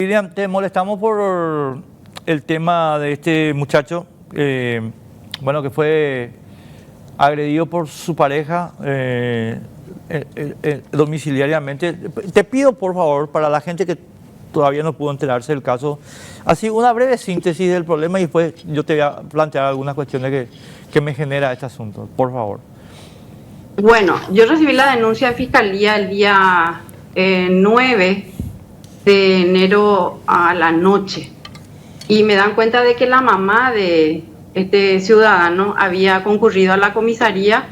Lilian, te molestamos por el tema de este muchacho, bueno, que fue agredido por su pareja domiciliariamente. Te pido, por favor, para la gente que todavía no pudo enterarse del caso, así una breve síntesis del problema y después yo te voy a plantear algunas cuestiones que me genera este asunto, por favor. Bueno, yo recibí la denuncia de fiscalía el día 9 de enero a la noche y me dan cuenta de que la mamá de este ciudadano había concurrido a la comisaría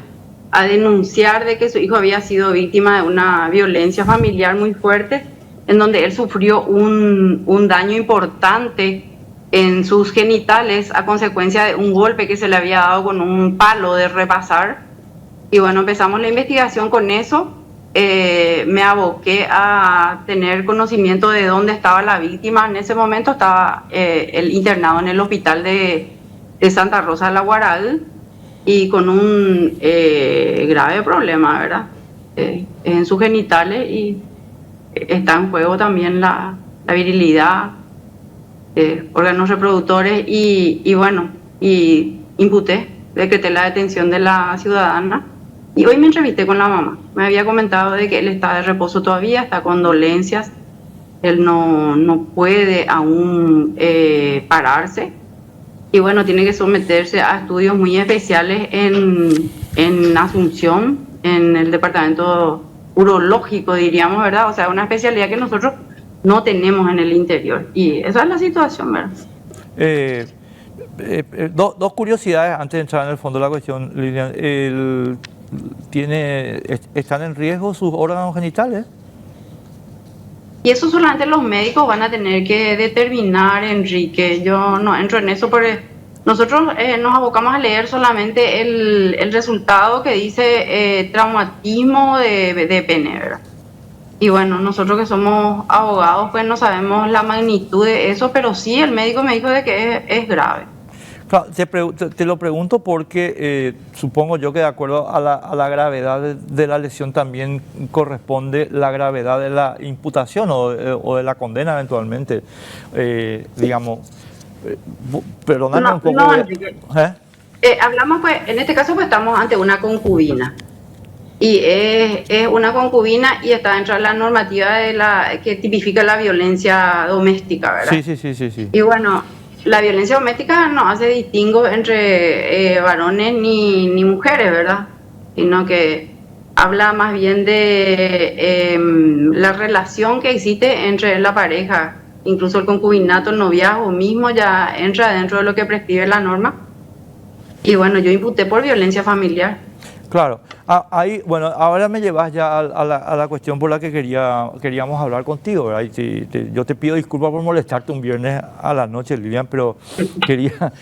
a denunciar de que su hijo había sido víctima de una violencia familiar muy fuerte, en donde él sufrió un daño importante en sus genitales a consecuencia de un golpe que se le había dado con un palo de repasar. Y bueno, empezamos la investigación con eso. Me aboqué a tener conocimiento de dónde estaba la víctima. En ese momento estaba el internado en el hospital de Santa Rosa de la Guaral y con un grave problema, ¿verdad? En sus genitales, y está en juego también la virilidad, órganos reproductores y bueno, y decreté la detención de la ciudadana. Y hoy me entrevisté con la mamá. Me había comentado de que él está de reposo todavía, está con dolencias. Él no puede aún pararse. Y bueno, tiene que someterse a estudios muy especiales en Asunción, en el departamento urológico, diríamos, ¿verdad? O sea, una especialidad que nosotros no tenemos en el interior. Y esa es la situación, ¿verdad? Dos curiosidades antes de entrar en el fondo de la cuestión, Lilian. ¿Están en riesgo sus órganos genitales? Y eso solamente los médicos van a tener que determinar, Enrique. Yo no entro en eso porque nosotros nos abocamos a leer solamente el resultado que dice traumatismo de pene, ¿verdad? Y bueno, nosotros que somos abogados pues no sabemos la magnitud de eso, pero sí el médico me dijo de que es grave. Claro, te lo pregunto porque supongo yo que de acuerdo a la gravedad de la lesión también corresponde la gravedad de la imputación o de la condena eventualmente, digamos. Perdóname un poco. No, hablamos pues, en este caso pues estamos ante una concubina. Y es una concubina y está dentro de la normativa que tipifica la violencia doméstica, ¿verdad? Sí. Y bueno, la violencia doméstica no hace distingo entre varones ni mujeres, ¿verdad? Sino que habla más bien de la relación que existe entre la pareja. Incluso el concubinato, el noviazgo mismo ya entra dentro de lo que prescribe la norma. Y bueno, yo imputé por violencia familiar. Claro, ahí, bueno, ahora me llevas ya a la cuestión por la que queríamos hablar contigo, ¿verdad? Yo te pido disculpas por molestarte un viernes a la noche, Lilian, pero quería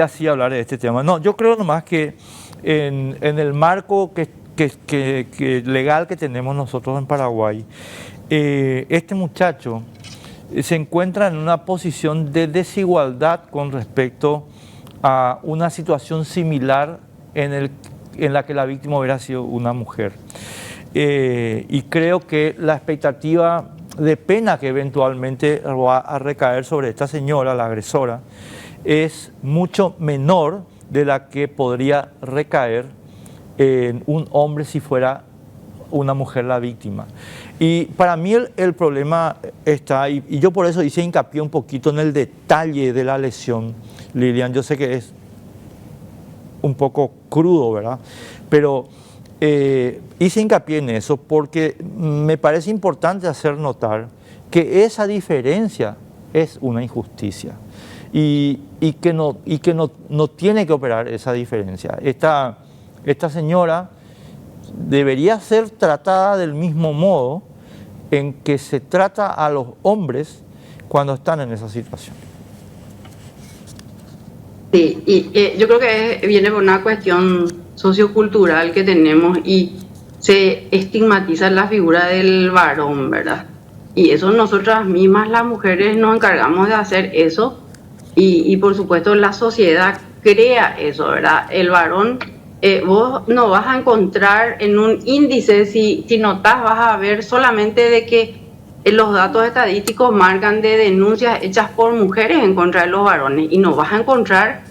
sí hablar de este tema. No, yo creo nomás que en el marco legal que tenemos nosotros en Paraguay, este muchacho se encuentra en una posición de desigualdad con respecto a una situación similar en la que la víctima hubiera sido una mujer. Y creo que la expectativa de pena que eventualmente va a recaer sobre esta señora, la agresora, es mucho menor de la que podría recaer en un hombre si fuera una mujer la víctima. Y para mí el problema está, y yo por eso hice hincapié un poquito en el detalle de la lesión, Lilian. Yo sé que es un poco crudo, ¿verdad? Pero hice hincapié en eso porque me parece importante hacer notar que esa diferencia es una injusticia y que no tiene que operar esa diferencia. Esta señora debería ser tratada del mismo modo en que se trata a los hombres cuando están en esa situación. Sí, y yo creo que viene por una cuestión sociocultural que tenemos y se estigmatiza la figura del varón, ¿verdad? Y eso nosotras mismas, las mujeres, nos encargamos de hacer eso y por supuesto la sociedad crea eso, ¿verdad? El varón, vos no vas a encontrar en un índice, si notas, vas a ver solamente de que los datos estadísticos marcan de denuncias hechas por mujeres en contra de los varones, y no vas a encontrar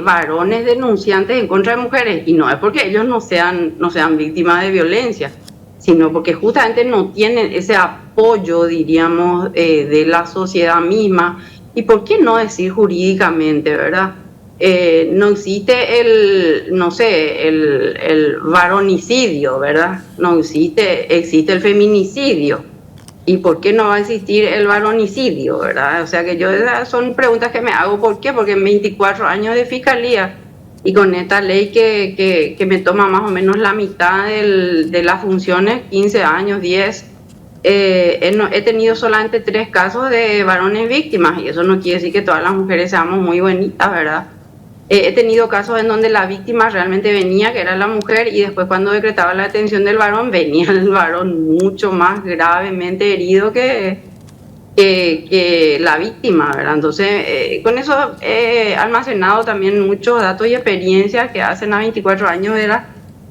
varones denunciantes en contra de mujeres, y no es porque ellos no sean víctimas de violencia, sino porque justamente no tienen ese apoyo, diríamos, de la sociedad misma. Y por qué no decir jurídicamente, ¿verdad? No existe el varonicidio, ¿verdad? No existe el feminicidio. ¿Y por qué no va a existir el varonicidio, verdad? O sea que esas son preguntas que me hago. ¿Por qué? Porque en 24 años de fiscalía y con esta ley que me toma más o menos la mitad de las funciones, 15 años, 10, he tenido solamente 3 casos de varones víctimas, y eso no quiere decir que todas las mujeres seamos muy bonitas, ¿verdad? He tenido casos en donde la víctima realmente venía, que era la mujer, y después cuando decretaba la detención del varón, venía el varón mucho más gravemente herido que la víctima, ¿verdad? Entonces, con eso he almacenado también muchos datos y experiencias que hacen a 24 años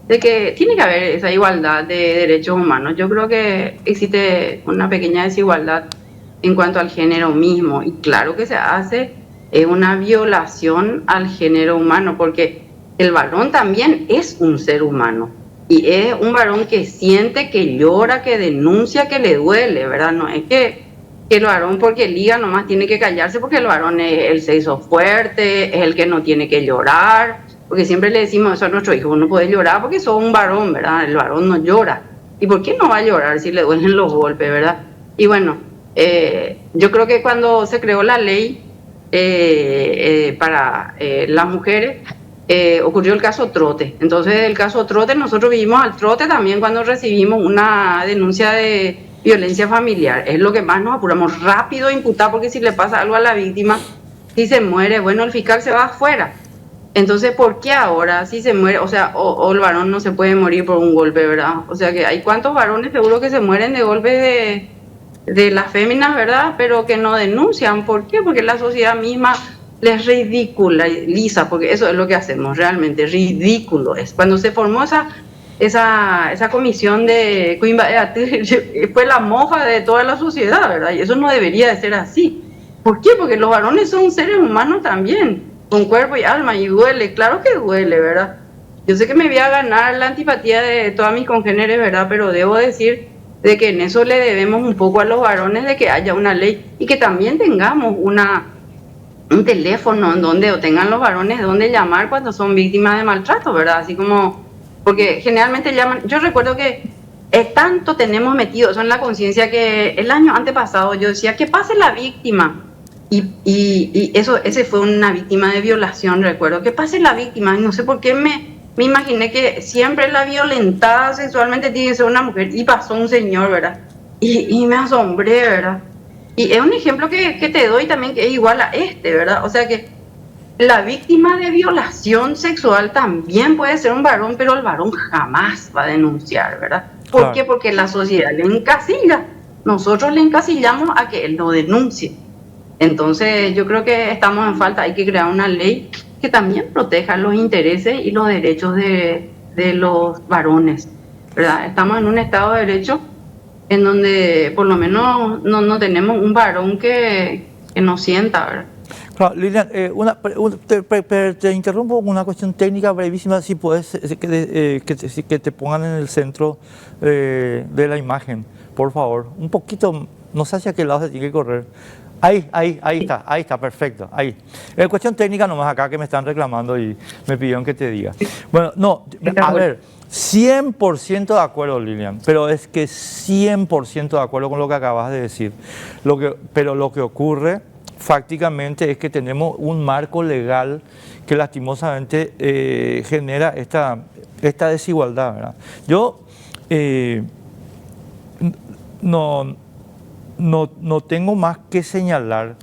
de que tiene que haber esa igualdad de derechos humanos. Yo creo que existe una pequeña desigualdad en cuanto al género mismo, y claro que se hace, es una violación al género humano, porque el varón también es un ser humano, y es un varón que siente, que llora, que denuncia, que le duele, ¿verdad? No es que el varón, porque liga, nomás tiene que callarse, porque el varón es el sexo fuerte, es el que no tiene que llorar, porque siempre le decimos eso a nuestro hijo: no puedes llorar porque sos un varón, ¿verdad? El varón no llora. ¿Y por qué no va a llorar si le duelen los golpes, verdad? Y bueno, yo creo que cuando se creó la ley para las mujeres, ocurrió el caso Trote. Entonces, el caso Trote, nosotros vivimos al trote también cuando recibimos una denuncia de violencia familiar. Es lo que más nos apuramos, rápido imputar, porque si le pasa algo a la víctima, si se muere, bueno, el fiscal se va afuera. Entonces, ¿por qué ahora si se muere? O sea, o el varón no se puede morir por un golpe, ¿verdad? O sea, que hay cuántos varones seguro que se mueren de golpes de las féminas, ¿verdad? Pero que no denuncian. ¿Por qué? Porque la sociedad misma les ridiculiza, porque eso es lo que hacemos realmente, ridículo es. Cuando se formó esa comisión de Coimba, fue la mofa de toda la sociedad, ¿verdad? Y eso no debería de ser así. ¿Por qué? Porque los varones son seres humanos también, con cuerpo y alma, y duele, claro que duele, ¿verdad? Yo sé que me voy a ganar la antipatía de todas mis congéneres, ¿verdad? Pero debo decir de que en eso le debemos un poco a los varones, de que haya una ley y que también tengamos un teléfono en donde, o tengan los varones donde llamar cuando son víctimas de maltrato, ¿verdad? Así como, porque generalmente llaman. Yo recuerdo que tanto tenemos metido eso en la conciencia, que el año antepasado yo decía: que pase la víctima. Y ese fue una víctima de violación, recuerdo, que pase la víctima. No sé por qué me imaginé que siempre la violentada sexualmente tiene que ser una mujer, y pasó un señor, ¿verdad? Y me asombré, ¿verdad? Y es un ejemplo que te doy también, que es igual a ¿verdad? O sea que la víctima de violación sexual también puede ser un varón, pero el varón jamás va a denunciar, ¿verdad? ¿Por Claro. qué? Porque la sociedad le encasilla. Nosotros le encasillamos a que él no denuncie. Entonces, yo creo que estamos en falta. Hay que crear una ley que también proteja los intereses y los derechos de los varones, ¿verdad? Estamos en un Estado de Derecho en donde por lo menos no tenemos un varón que nos sienta, ¿verdad? Claro, Lilian, te interrumpo con una cuestión técnica brevísima, si puedes que te pongan en el centro de la imagen, por favor. Un poquito, no sé hacia qué lado se tiene que correr. Ahí está, perfecto, ahí. Es cuestión técnica nomás acá que me están reclamando y me pidieron que te diga. Bueno, no, a ver, 100% de acuerdo, Lilian, pero es que 100% de acuerdo con lo que acabas de decir. Pero lo que ocurre fácticamente es que tenemos un marco legal que lastimosamente genera esta desigualdad, ¿verdad? Yo no tengo más que señalar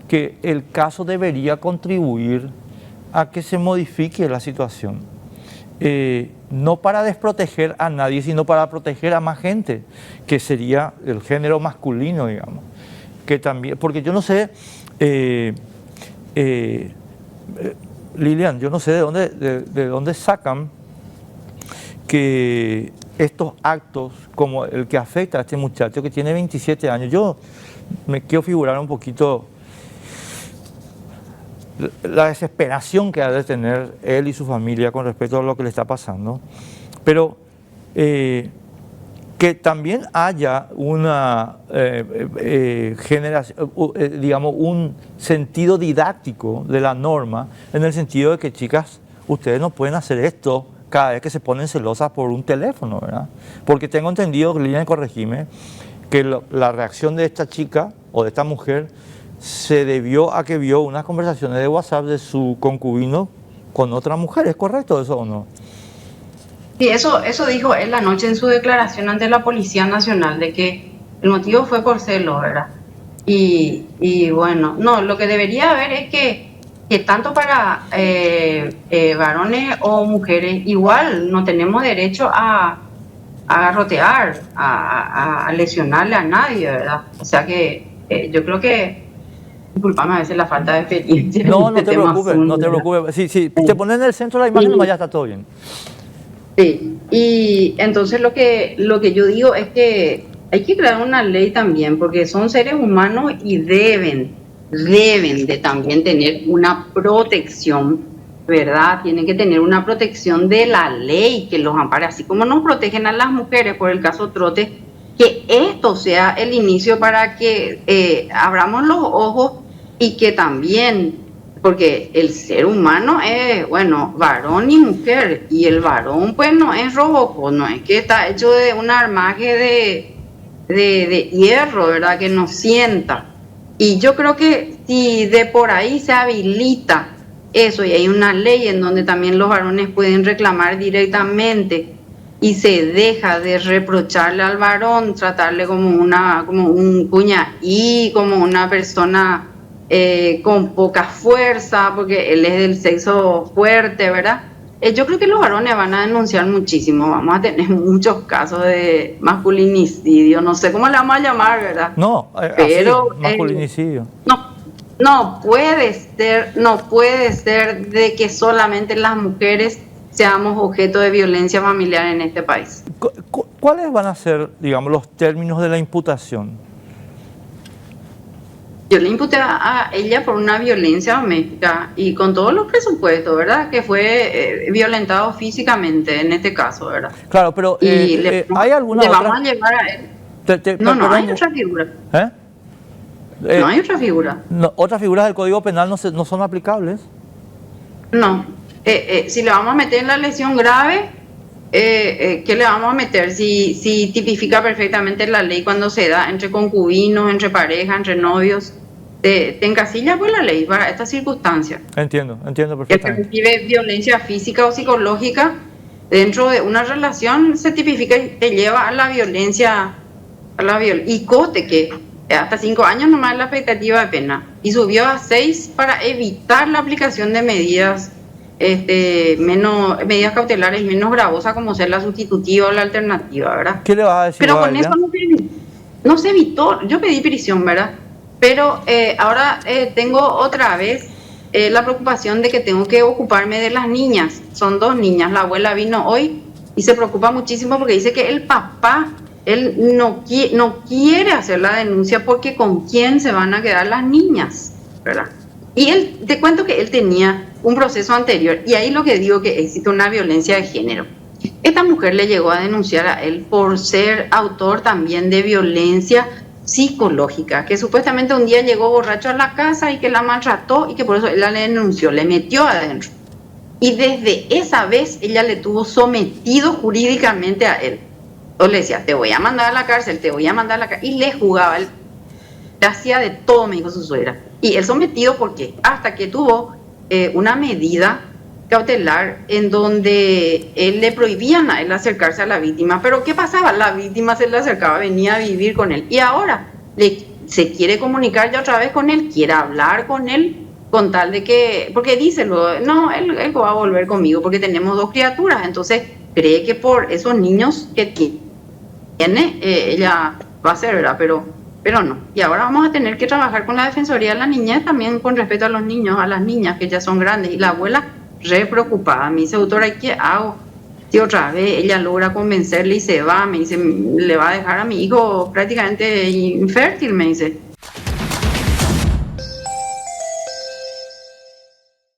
que el caso debería contribuir a que se modifique la situación. No para desproteger a nadie, sino para proteger a más gente, que sería el género masculino, digamos. Que también, porque yo no sé, Lilian, yo no sé de dónde sacan que estos actos como el que afecta a este muchacho que tiene 27 años. Yo me quiero figurar un poquito la desesperación que ha de tener él y su familia con respecto a lo que le está pasando, pero que también haya una generación, digamos, un sentido didáctico de la norma, en el sentido de que, chicas, ustedes no pueden hacer esto cada vez que se ponen celosas por un teléfono, ¿verdad? Porque tengo entendido, Lilian, corregime, que la reacción de esta chica o de esta mujer se debió a que vio unas conversaciones de WhatsApp de su concubino con otra mujer. ¿Es correcto eso o no? Sí, eso dijo él la noche en su declaración ante la Policía Nacional, de que el motivo fue por celos, ¿verdad? Y bueno, no, lo que debería haber es que tanto para varones o mujeres, igual no tenemos derecho a garrotear, a lesionarle a nadie, ¿verdad? O sea que yo creo que, disculpame a veces la falta de experiencia. No, no te preocupes, no te preocupes. Si te pones en el centro de la imagen, nomás ya está todo bien. Sí, y entonces lo que yo digo es que hay que crear una ley también, porque son seres humanos y deben de también tener una protección, ¿verdad? Tienen que tener una protección de la ley que los ampare, así como nos protegen a las mujeres por el caso Trote, que esto sea el inicio para que abramos los ojos y que también, porque el ser humano es, bueno, varón y mujer, y el varón pues no es Robocop, no es que está hecho de un armaje de hierro, ¿verdad? Que nos sienta. Y yo creo que si de por ahí se habilita eso y hay una ley en donde también los varones pueden reclamar directamente y se deja de reprocharle al varón, tratarle como un cuñadí, como una persona con poca fuerza, porque él es del sexo fuerte, ¿verdad? Yo creo que los varones van a denunciar muchísimo, vamos a tener muchos casos de masculinicidio, no sé cómo le vamos a llamar, ¿verdad? No, pero así, masculinicidio. No puede ser de que solamente las mujeres seamos objeto de violencia familiar en este país. ¿Cuáles van a ser, digamos, los términos de la imputación? Yo le imputé a ella por una violencia doméstica y con todos los presupuestos, ¿verdad? Que fue violentado físicamente en este caso, ¿verdad? Claro, pero ¿hay alguna le otra? vamos a llevar a él. No hay otra figura. No hay otra figura. ¿Otras figuras del Código Penal no son aplicables? No. Si le vamos a meter en la lesión grave, ¿qué le vamos a meter? Si tipifica perfectamente la ley cuando se da entre concubinos, entre parejas, entre novios, te encasilla pues la ley para estas circunstancias. Entiendo perfectamente. Que recibe violencia física o psicológica dentro de una relación, se tipifica y te lleva a la violencia, y coste que hasta 5 años nomás es la expectativa de pena, y subió a 6 para evitar la aplicación de medidas medidas cautelares menos gravosas, como ser la sustitutiva o la alternativa, ¿verdad? ¿Qué le vas a decir? Pero con eso no se evitó. Yo pedí prisión, ¿verdad? Pero ahora tengo otra vez la preocupación de que tengo que ocuparme de las niñas. Son 2 niñas. La abuela vino hoy y se preocupa muchísimo porque dice que el papá, él no quiere hacer la denuncia porque con quién se van a quedar las niñas, ¿verdad? Y él, te cuento que él tenía un proceso anterior, y ahí lo que digo que existe una violencia de género. Esta mujer le llegó a denunciar a él por ser autor también de violencia psicológica, que supuestamente un día llegó borracho a la casa y que la maltrató y que por eso ella le denunció, le metió adentro. Y desde esa vez ella le tuvo sometido jurídicamente a él. O le decía, te voy a mandar a la cárcel, te voy a mandar a la cárcel. Y le jugaba, le hacía de todo, me dijo su suegra. Y él sometido, ¿por qué? Hasta que tuvo una medida cautelar en donde él le prohibían a él acercarse a la víctima. Pero ¿qué pasaba? La víctima se le acercaba, venía a vivir con él. Y ahora se quiere comunicar ya otra vez con él, quiere hablar con él, con tal de que, porque dice, no, él va a volver conmigo porque tenemos 2 criaturas. Entonces cree que por esos niños que tiene, ella va a ser, ¿verdad? Pero no. Y ahora vamos a tener que trabajar con la Defensoría de la Niñez también con respecto a los niños, a las niñas que ya son grandes. Y la abuela re preocupada. Me dice, doctora, ¿qué hago? Si otra vez ella logra convencerle y se va, me dice, le va a dejar a mi hijo prácticamente infértil, me dice.